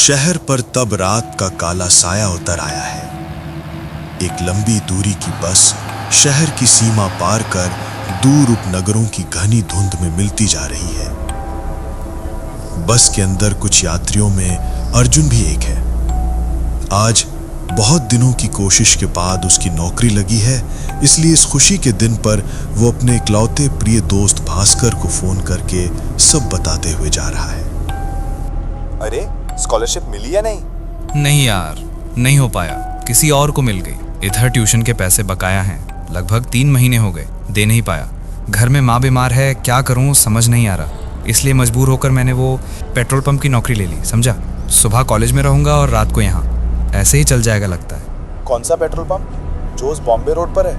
शहर पर तब रात का काला साया उतर आया है। एक लंबी दूरी की बस शहर की सीमा पार कर दूर उपनगरों की घनी धुंध में मिलती जा रही है। बस के अंदर कुछ यात्रियों में अर्जुन भी एक है। आज बहुत दिनों की कोशिश के बाद उसकी नौकरी लगी है, इसलिए इस खुशी के दिन पर वो अपने इकलौते प्रिय दोस्त भास्कर को फोन करके सब बताते हुए जा रहा है। अरे स्कॉलरशिप मिली या नहीं? नहीं यार, नहीं हो पाया, किसी और को मिल गई। इधर ट्यूशन के पैसे बकाया हैं, लगभग 3 महीने हो गए, दे नहीं पाया। घर में माँ बीमार है, क्या करूँ समझ नहीं आ रहा, इसलिए मजबूर होकर मैंने वो पेट्रोल पंप की नौकरी ले ली, समझा। सुबह कॉलेज में रहूँगा और रात को यहाँ, ऐसे ही चल जाएगा लगता है। कौन सा पेट्रोल पंप? जो उस बॉम्बे रोड पर है?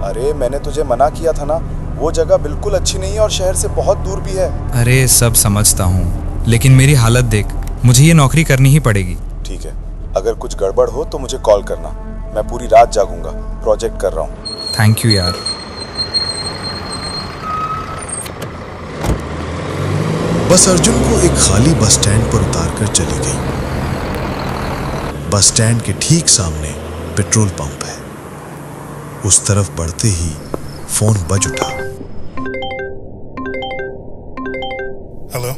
अरे मैंने तुझे मना किया था ना, वो जगह बिल्कुल अच्छी नहीं है और शहर से बहुत दूर भी है। अरे सब समझता हूँ, लेकिन मेरी हालत देख, मुझे ये नौकरी करनी ही पड़ेगी। ठीक है, अगर कुछ गड़बड़ हो तो मुझे कॉल करना, मैं पूरी रात जागूंगा, प्रोजेक्ट कर रहा हूँ। थैंक यू यार। बस अर्जुन को एक खाली बस स्टैंड पर उतारकर चली गई। बस स्टैंड के ठीक सामने पेट्रोल पंप है। उस तरफ बढ़ते ही फोन बज उठा। हेलो।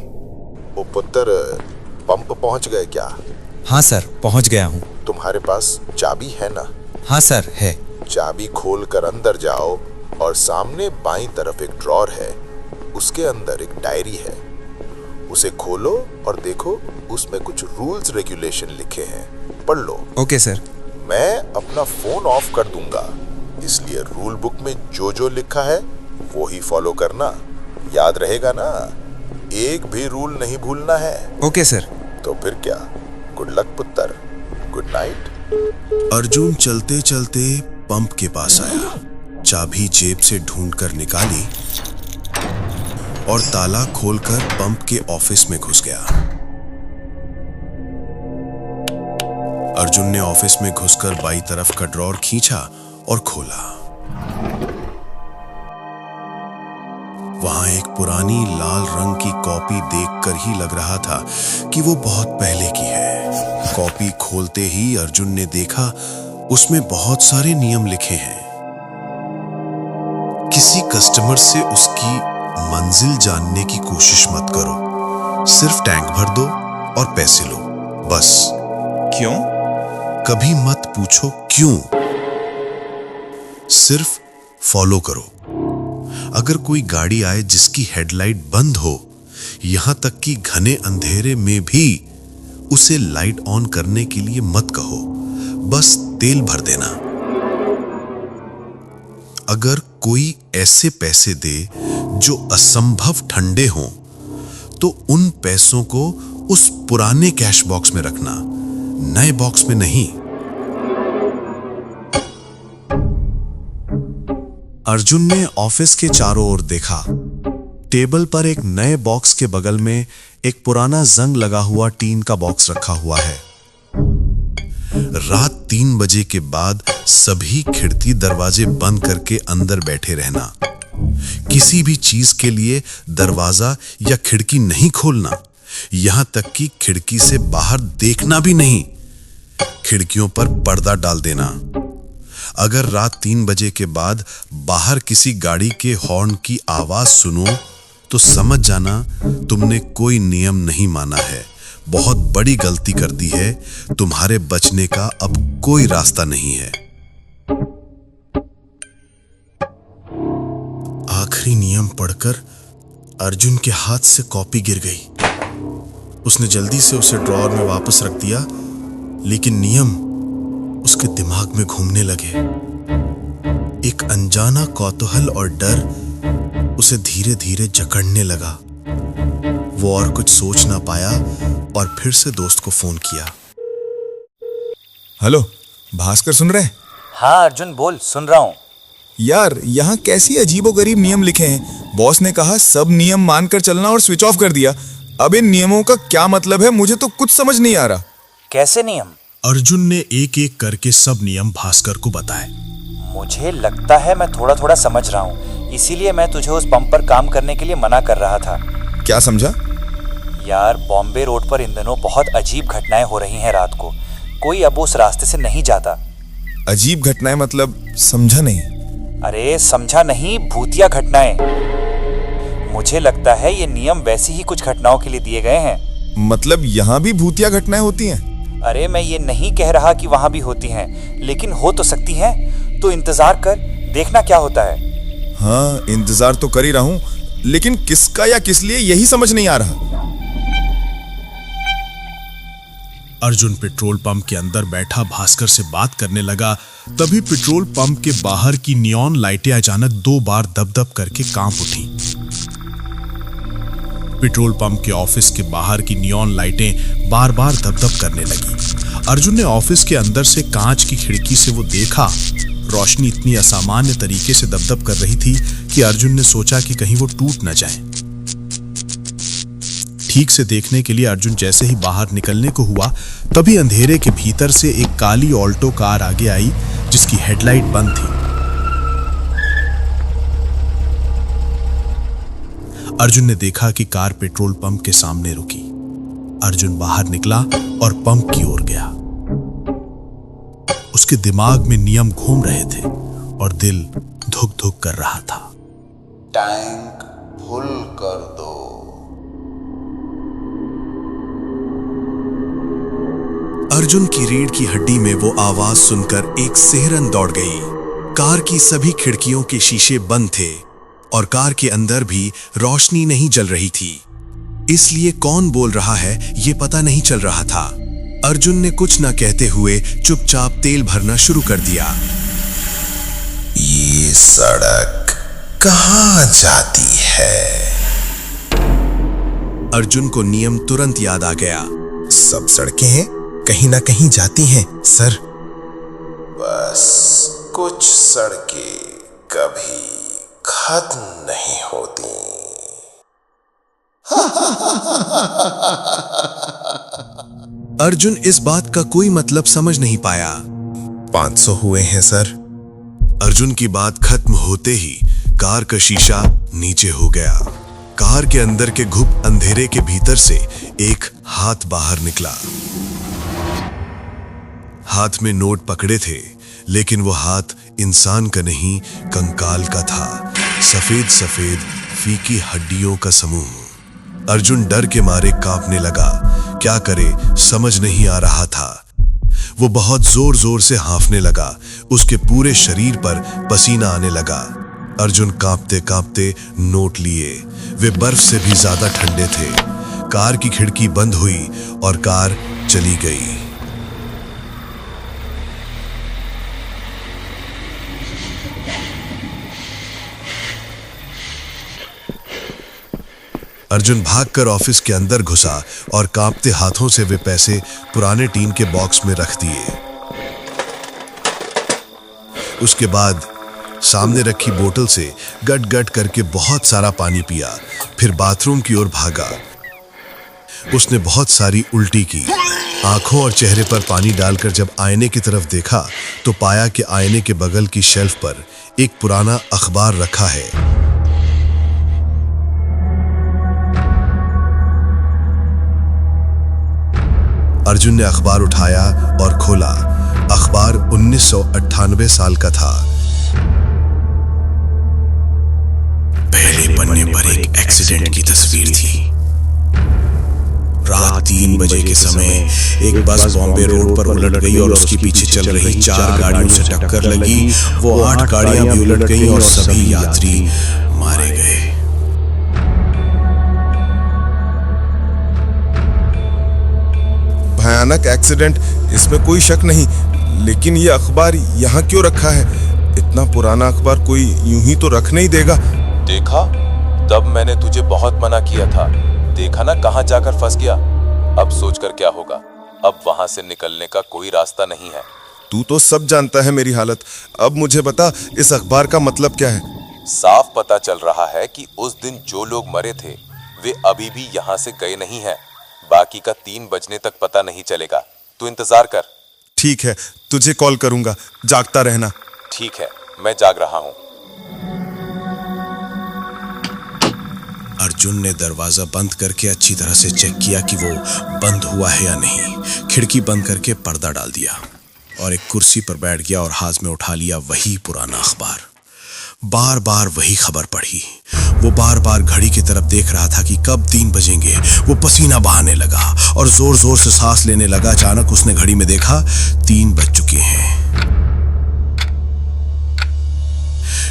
ओ पुत्र, पंप पहुंच गए क्या? हाँ सर, पहुंच गया हूँ। तुम्हारे पास चाबी है ना? हाँ सर, है। चाबी खोलकर अंदर जाओ और सामने बाईं तरफ एक ड्रॉर है, उसके अंदर एक डायरी है, उसे खोलो और देखो, उसमें कुछ रूल्स रेगुलेशन लिखे हैं, पढ़ लो। Okay sir. मैं अपना फोन ऑफ कर दूंगा, इसलिए रूल बुक में जो जो लिखा है वो ही फॉलो करना, याद रहेगा ना? एक भी रूल नहीं भूलना है। Okay sir. तो फिर क्या, गुड लक पुत्र, गुड नाइट। अर्जुन चलते चलते पंप के पास आया, चाबी जेब से ढूंढकर निकाली और ताला खोलकर पंप के ऑफिस में घुस गया। अर्जुन ने ऑफिस में घुसकर बाईं तरफ का ड्रॉर खींचा और खोला। वहां एक पुरानी लाल रंग की कॉपी देखकर ही लग रहा था कि वो बहुत पहले की है। कॉपी खोलते ही अर्जुन ने देखा, उसमें बहुत सारे नियम लिखे हैं। किसी कस्टमर से उसकी मंजिल जानने की कोशिश मत करो, सिर्फ टैंक भर दो और पैसे लो, बस। क्यों? कभी मत पूछो क्यों, सिर्फ फॉलो करो। अगर कोई गाड़ी आए जिसकी हेडलाइट बंद हो, यहां तक कि घने अंधेरे में भी, उसे लाइट ऑन करने के लिए मत कहो, बस तेल भर देना। अगर कोई ऐसे पैसे दे जो असंभव ठंडे हों, तो उन पैसों को उस पुराने कैश बॉक्स में रखना, नए बॉक्स में नहीं। अर्जुन ने ऑफिस के चारों ओर देखा। टेबल पर एक नए बॉक्स के बगल में एक पुराना जंग लगा हुआ टीन का बॉक्स रखा हुआ है। रात 3 बजे के बाद सभी खिड़की दरवाजे बंद करके अंदर बैठे रहना। किसी भी चीज के लिए दरवाजा या खिड़की नहीं खोलना, यहां तक कि खिड़की से बाहर देखना भी नहीं। खिड़कियों पर पर्दा डाल देना। अगर रात 3 बजे के बाद बाहर किसी गाड़ी के हॉर्न की आवाज सुनो तो समझ जाना तुमने कोई नियम नहीं माना है, बहुत बड़ी गलती कर दी है, तुम्हारे बचने का अब कोई रास्ता नहीं है। आखिरी नियम पढ़कर अर्जुन के हाथ से कॉपी गिर गई। उसने जल्दी से उसे ड्रॉअर में वापस रख दिया, लेकिन नियम उसके दिमाग में घूमने लगे। एक अनजाना कौतूहल और डर उसे धीरे धीरे जकड़ने लगा। वो और कुछ सोच ना पाया और फिर से दोस्त को फोन किया। हेलो, भास्कर सुन रहे? हाँ अर्जुन बोल, सुन रहा हूँ। यार यहाँ कैसी अजीबोगरीब नियम लिखे हैं। बॉस ने कहा सब नियम मानकर चलना और स्विच ऑफ कर दिया। अब इन नियमों का क्या मतलब है, मुझे तो कुछ समझ नहीं आ रहा। कैसे नियम? अर्जुन ने एक एक करके सब नियम भास्कर को बताए। मुझे लगता है मैं थोड़ा थोड़ा समझ रहा हूँ, इसीलिए मैं तुझे उस पंप पर काम करने के लिए मना कर रहा था। क्या समझा? यार, बॉम्बे रोड पर इन दिनों बहुत अजीब घटनाएं हो रही हैं रात को। कोई अब उस रास्ते से नहीं जाता। अजीब घटनाएं मतलब समझा नहीं। अरे समझा नहीं, भूतिया घटनाएं। मुझे लगता है ये नियम वैसी ही कुछ घटनाओं के लिए दिए गए हैं। मतलब यहाँ भी भूतिया घटनाएं होती हैं? अरे मैं ये नहीं कह रहा कि वहां भी होती हैं, लेकिन हो तो सकती हैं। तो इंतजार कर, देखना क्या होता है। हाँ, इंतजार तो कर ही रहा हूँ, लेकिन किसका या किस लिए यही समझ नहीं आ रहा। अर्जुन पेट्रोल पंप के अंदर बैठा भास्कर से बात करने लगा। तभी पेट्रोल पंप के बाहर की नियॉन लाइटें अचानक 2 बार दब-दब करके कांप उठी। पेट्रोल पंप के ऑफिस के बाहर की नियॉन लाइटें बार-बार दब-दब करने लगी। अर्जुन ने ऑफिस के अंदर से कांच की खिड़की से वो देखा। रोशनी इतनी असामान्य तरीके से दब-दब कर रही थी कि अर्जुन ने सोचा कि कहीं वो टूट न जाए। ठीक से देखने के लिए अर्जुन जैसे ही बाहर निकलने को हुआ, तभी अंधेरे के भीतर से एक काली ऑल्टो कार आगे आई जिसकी हेडलाइट बंद थी। अर्जुन ने देखा कि कार पेट्रोल पंप के सामने रुकी। अर्जुन बाहर निकला और पंप की ओर गया। उसके दिमाग में नियम घूम रहे थे और दिल धुक धुक कर रहा था। टैंक फुल कर दो। अर्जुन की रीढ़ की हड्डी में वो आवाज सुनकर एक सिहरन दौड़ गई। कार की सभी खिड़कियों के शीशे बंद थे और कार के अंदर भी रोशनी नहीं जल रही थी, इसलिए कौन बोल रहा है ये पता नहीं चल रहा था। अर्जुन ने कुछ न कहते हुए चुपचाप तेल भरना शुरू कर दिया। ये सड़क कहाँ जाती है? अर्जुन को नियम तुरंत याद आ गया। सब सड़कें कहीं ना कहीं जाती हैं सर। बस कुछ सड़कें कभी खत्म नहीं होती। अर्जुन इस बात का कोई मतलब समझ नहीं पाया। 500 हुए हैं सर। अर्जुन की बात खत्म होते ही कार का शीशा नीचे हो गया। कार के अंदर के घुप अंधेरे के भीतर से एक हाथ बाहर निकला। हाथ में नोट पकड़े थे, लेकिन वो हाथ इंसान का नहीं, कंकाल का था। सफेद सफेद फीकी हड्डियों का समूह। अर्जुन डर के मारे कांपने लगा। क्या करे समझ नहीं आ रहा था। वो बहुत जोर जोर से हांफने लगा। उसके पूरे शरीर पर पसीना आने लगा। अर्जुन कांपते कांपते नोट लिए। वे बर्फ से भी ज्यादा ठंडे थे। कार की खिड़की बंद हुई और कार चली गई। अर्जुन भागकर ऑफिस के अंदर घुसा और कांपते हाथों से वे पैसे पुराने टीन के बॉक्स में रख दिए। उसके बाद सामने रखी बोतल से गट गट करके बहुत सारा पानी पिया। फिर बाथरूम की ओर भागा। उसने बहुत सारी उल्टी की। आंखों और चेहरे पर पानी डालकर जब आईने की तरफ देखा तो पाया कि आईने के बगल की शेल्फ पर एक पुराना अखबार रखा है। अर्जुन ने अखबार उठाया और खोला। अखबार 1998 साल का था। पहले पन्ने पर एक एक्सीडेंट की तस्वीर थी। रात 3 बजे के समय एक बस बॉम्बे रोड पर उलट गई और उसके पीछे चल रही 4 गाड़ियों से टक्कर लगी। वो 8 गाड़ियां भी उलट गईं और सभी यात्री मारे गए। भयानक एक्सीडेंट, इसमें कोई शक नहीं, लेकिन ये अखबार यहाँ क्यों रखा है? इतना पुराना अखबार कोई यूं ही तो रख नहीं देगा। देखा, तब मैंने तुझे बहुत मना किया था। देखा ना कहाँ जाकर फंस गया। अब सोचकर क्या होगा? अब वहां से निकलने का कोई रास्ता नहीं है। तू तो सब जानता है मेरी हालत। अब मुझे बता, इस अखबार का मतलब क्या है? साफ पता चल रहा है कि उस दिन जो लोग मरे थे वे अभी भी यहाँ से गए नहीं हैं। बाकी का 3 बजने तक पता नहीं चलेगा। तू इंतजार कर। ठीक है, तुझे कॉल करूंगा। जागता रहना। ठीक है, मैं जाग रहा हूँ। अर्जुन ने दरवाजा बंद करके अच्छी तरह से चेक किया कि वो बंद हुआ है या नहीं। खिड़की बंद करके पर्दा डाल दिया और एक कुर्सी पर बैठ गया और हाथ में उठा लिया वही पुराना अखबार। बार बार वही खबर पढ़ी। वो बार बार घड़ी की तरफ देख रहा था कि कब 3 बजेंगे। वो पसीना बहाने लगा और जोर जोर से सांस लेने लगा। अचानक उसने घड़ी में देखा 3 बज चुके हैं,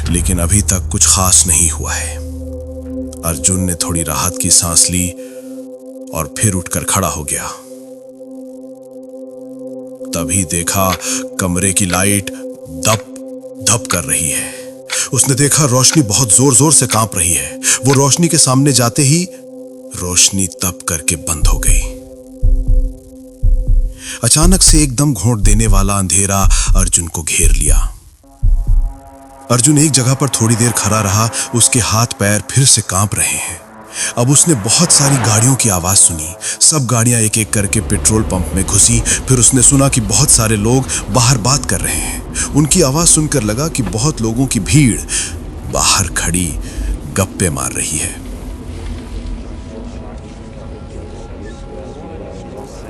लेकिन अभी तक कुछ खास नहीं हुआ है। अर्जुन ने थोड़ी राहत की सांस ली और फिर उठकर खड़ा हो गया। तभी देखा कमरे की लाइट दप दप कर रही है। उसने देखा रोशनी बहुत जोर जोर से कांप रही है। वो रोशनी के सामने जाते ही रोशनी तप करके बंद हो गई। अचानक से एकदम घोंट देने वाला अंधेरा अर्जुन को घेर लिया। अर्जुन एक जगह पर थोड़ी देर खड़ा रहा। उसके हाथ पैर फिर से कांप रहे हैं। अब उसने बहुत सारी गाड़ियों की आवाज सुनी। सब गाड़ियां एक एक करके पेट्रोल पंप में घुसी। फिर उसने सुना कि बहुत सारे लोग बाहर बात कर रहे हैं। उनकी आवाज सुनकर लगा कि बहुत लोगों की भीड़ बाहर खड़ी गप्पे मार रही है।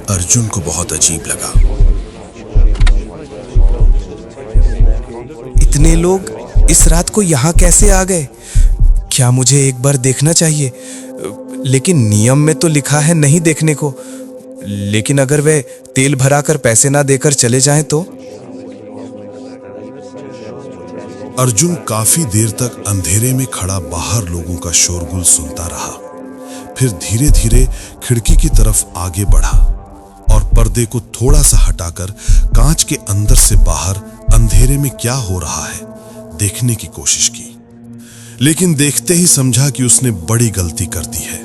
अर्जुन को बहुत अजीब लगा। इतने लोग इस रात को यहाँ कैसे आ गए? क्या मुझे एक बार देखना चाहिए? लेकिन नियम में तो लिखा है नहीं देखने को। लेकिन अगर वे तेल भराकर पैसे ना देकर चले जाएं तो? अर्जुन काफी देर तक अंधेरे में खड़ा बाहर लोगों का शोरगुल सुनता रहा। फिर धीरे धीरे खिड़की की तरफ आगे बढ़ा और पर्दे को थोड़ा सा हटाकर कांच के अंदर से बाहर अंधेरे में क्या हो रहा है देखने की कोशिश की। लेकिन देखते ही समझा कि उसने बड़ी गलती कर दी है।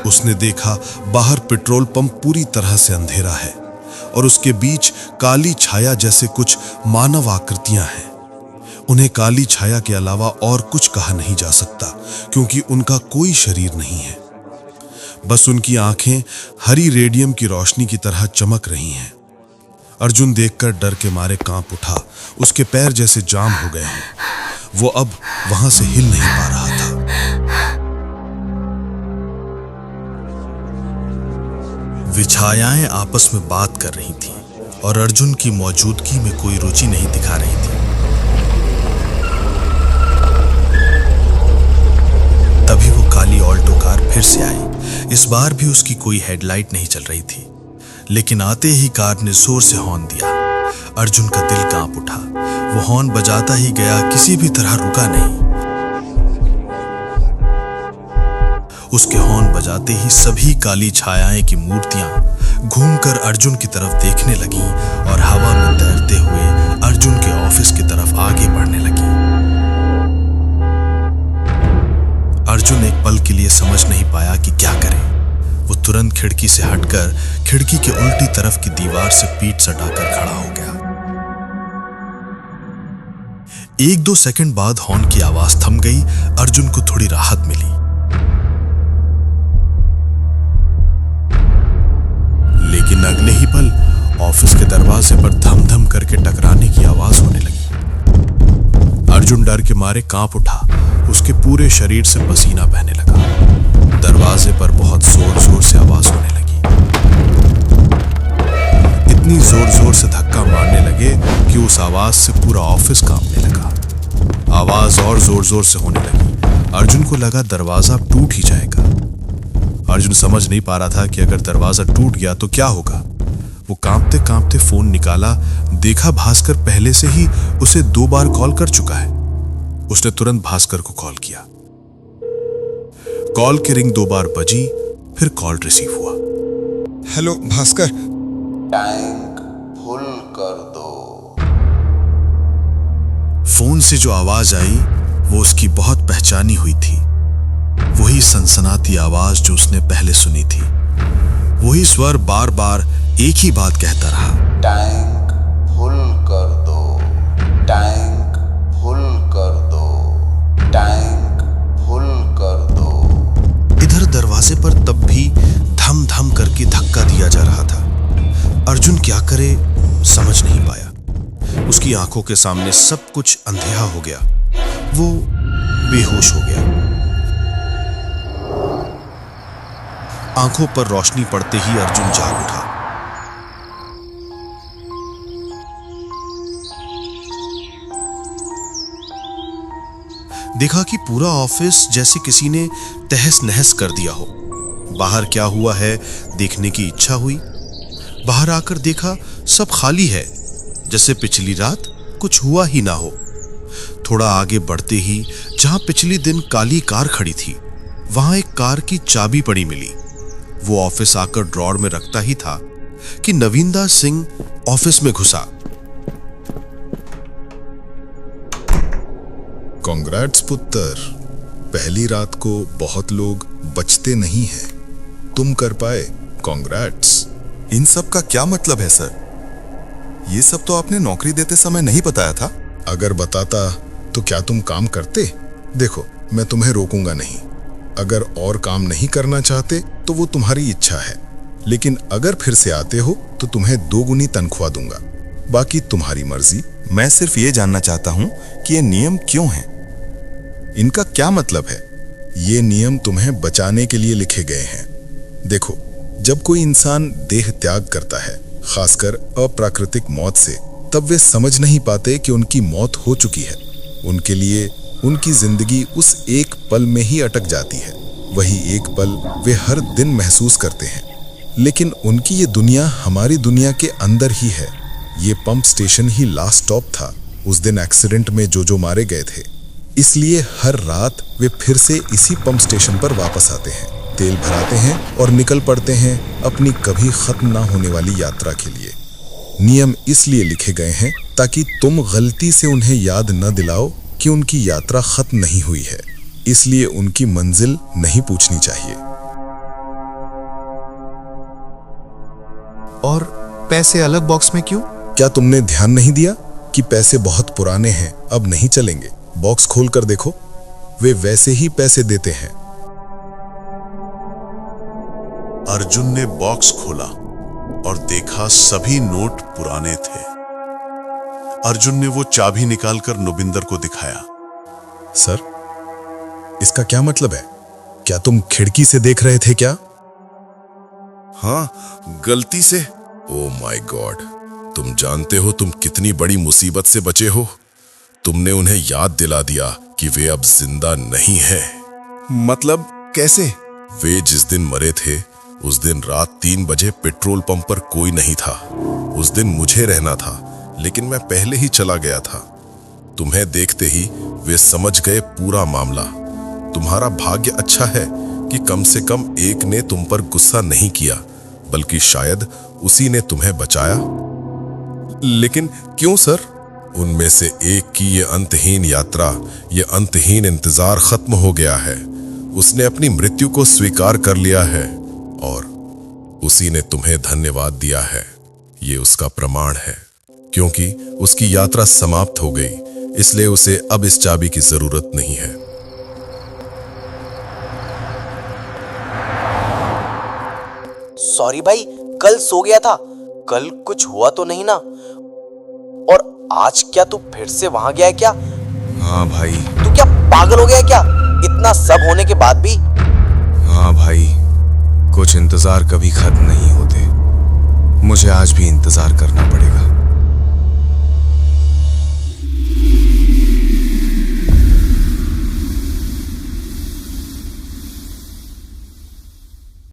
उसने देखा बाहर पेट्रोल पंप पूरी तरह से अंधेरा है और उसके बीच काली छाया जैसे कुछ मानव आकृतियां हैं। उन्हें काली छाया के अलावा और कुछ कहा नहीं जा सकता, क्योंकि उनका कोई शरीर नहीं है। बस उनकी आंखें हरी रेडियम की रोशनी की तरह चमक रही हैं। अर्जुन देखकर डर के मारे कांप उठा। उसके पैर जैसे जाम हो गए हैं। वो अब वहां से हिल नहीं पा रहा था। विछायाएं आपस में बात कर रही थीं और अर्जुन की मौजूदगी में कोई रुचि नहीं दिखा रही थी। तभी वो काली ऑल्टो कार फिर से आई। इस बार भी उसकी कोई हेडलाइट नहीं चल रही थी, लेकिन आते ही कार ने जोर से हॉर्न दिया। अर्जुन का दिल कांप उठा। वो हॉर्न बजाता ही गया, किसी भी तरह रुका नहीं। उसके हॉर्न बजाते ही सभी काली छायाएं की मूर्तियां घूमकर अर्जुन की तरफ देखने लगीं और हवा में तैरते हुए अर्जुन के ऑफिस की तरफ आगे बढ़ने लगी। अर्जुन एक पल के लिए समझ नहीं पाया कि क्या करे। वो तुरंत खिड़की से हटकर खिड़की के उल्टी तरफ की दीवार से पीठ सटाकर खड़ा हो गया। 1-2 सेकंड बाद हॉर्न की आवाज थम गई। अर्जुन को थोड़ी राहत मिली। लेकिन अगले ही पल ऑफिस के दरवाजे पर धम धम करके टकराने की आवाज होने लगी। अर्जुन डर के मारे कांप उठा। उसके पूरे शरीर से पसीना बहने लगा। दरवाजे पर बहुत जोर जोर से आवाज होने लगी। इतनी जोर जोर से धक्का मारने लगे कि उस आवाज से पूरा ऑफिस कांपने लगा। आवाज और जोर जोर से होने लगी। अर्जुन को लगा दरवाजा टूट ही जाएगा। अर्जुन समझ नहीं पा रहा था कि अगर दरवाजा टूट गया तो क्या होगा। वो कांपते कांपते फोन निकाला। देखा भास्कर पहले से ही उसे 2 बार कॉल कर चुका है। उसने तुरंत भास्कर को कॉल किया। कॉल की रिंग 2 बार बजी, फिर कॉल रिसीव हुआ। हेलो भास्कर। टैंक फुल कर दो। फोन से जो आवाज आई वो उसकी बहुत पहचानी हुई थी। वही सनसनाती आवाज जो उसने पहले सुनी थी। वही स्वर बार बार एक ही बात कहता रहा, टैंक फुल कर दो, टैंक फुल कर दो, टैंक फुल कर दो। इधर दरवाजे पर तब भी धम धम करके धक्का दिया जा रहा था। अर्जुन क्या करे समझ नहीं पाया। उसकी आंखों के सामने सब कुछ अंधेरा हो गया। वो बेहोश हो गया। आंखों पर रोशनी पड़ते ही अर्जुन जाग उठा। देखा कि पूरा ऑफिस जैसे किसी ने तहस नहस कर दिया हो। बाहर क्या हुआ है देखने की इच्छा हुई। बाहर आकर देखा सब खाली है, जैसे पिछली रात कुछ हुआ ही ना हो। थोड़ा आगे बढ़ते ही जहां पिछले दिन काली कार खड़ी थी, वहां एक कार की चाबी पड़ी मिली। वो ऑफिस आकर ड्रॉर में रखता ही था कि नवीनदास सिंह ऑफिस में घुसा। कांग्रेट्स पुत्र, पहली रात को बहुत लोग बचते नहीं हैं, तुम कर पाए, कांग्रेट्स। इन सब का क्या मतलब है सर? ये सब तो आपने नौकरी देते समय नहीं बताया था। अगर बताता तो क्या तुम काम करते? देखो, मैं तुम्हें रोकूंगा नहीं। अगर और काम नहीं करना चाहते तो वो तुम्हारी इच्छा है, लेकिन अगर फिर से आते हो तो तुम्हें 2 गुनी तनख्वाह दूंगा। बाकी तुम्हारी मर्जी। मैं सिर्फ ये जानना चाहता हूं कि ये नियम क्यों हैं? इनका क्या मतलब है? ये नियम तुम्हें बचाने के लिए लिखे गए हैं। देखो, जब कोई इंसान देह त्याग करता है, खासकर अप्राकृतिक मौत से, तब वे समझ नहीं पाते कि उनकी मौत हो चुकी है। उनके लिए उनकी जिंदगी उस एक पल में ही अटक जाती है। वही एक पल वे हर दिन महसूस करते हैं, लेकिन उनकी ये दुनिया हमारी दुनिया के अंदर ही है। ये पंप स्टेशन ही लास्ट स्टॉप था उस दिन एक्सीडेंट में जो मारे गए थे। इसलिए हर रात वे फिर से इसी पंप स्टेशन पर वापस आते हैं, तेल भराते हैं और निकल पड़ते हैं अपनी कभी खत्म ना होने वाली यात्रा के लिए। नियम इसलिए लिखे गए हैं ताकि तुम गलती से उन्हें याद न दिलाओ कि उनकी यात्रा खत्म नहीं हुई है। इसलिए उनकी मंजिल नहीं पूछनी चाहिए। और पैसे अलग बॉक्स में क्यों? क्या तुमने ध्यान नहीं दिया कि पैसे बहुत पुराने हैं, अब नहीं चलेंगे? बॉक्स खोलकर देखो, वे वैसे ही पैसे देते हैं। अर्जुन ने बॉक्स खोला और देखा सभी नोट पुराने थे। अर्जुन ने वो चाबी निकालकर नुबिंदर को दिखाया। सर, इसका क्या मतलब है? क्या तुम खिड़की से देख रहे थे क्या? हाँ, गलती से। ओह माय गॉड, तुम जानते हो तुम कितनी बड़ी मुसीबत से बचे हो? तुमने उन्हें याद दिला दिया कि वे अब जिंदा नहीं हैं। मतलब कैसे? वे जिस दिन मरे थे उस दिन रात 3 बजे पेट्रोल पंप पर कोई नहीं था। उस दिन मुझे रहना था, लेकिन मैं पहले ही चला गया था। तुम्हें देखते ही वे समझ गए पूरा मामला। तुम्हारा भाग्य अच्छा है कि कम से कम एक ने तुम पर गुस्सा नहीं किया, बल्कि शायद उसी ने तुम्हें बचाया। लेकिन क्यों सर? उनमें से एक की ये अंतहीन यात्रा, ये अंतहीन इंतजार खत्म हो गया है। उसने अपनी मृत्यु को स्वीकार कर लिया है और उसी ने तुम्हें धन्यवाद दिया है। ये उसका प्रमाण है। क्योंकि उसकी यात्रा समाप्त हो गई, इसलिए उसे अब इस चाबी की जरूरत नहीं है। सॉरी भाई, कल सो गया था। कल कुछ हुआ तो नहीं ना? और आज क्या तू फिर से वहां गया है क्या? हाँ भाई। तू क्या पागल हो गया है क्या? इतना सब होने के बाद भी? हाँ भाई, कुछ इंतजार कभी खत्म नहीं होते। मुझे आज भी इंतजार करना पड़ेगा।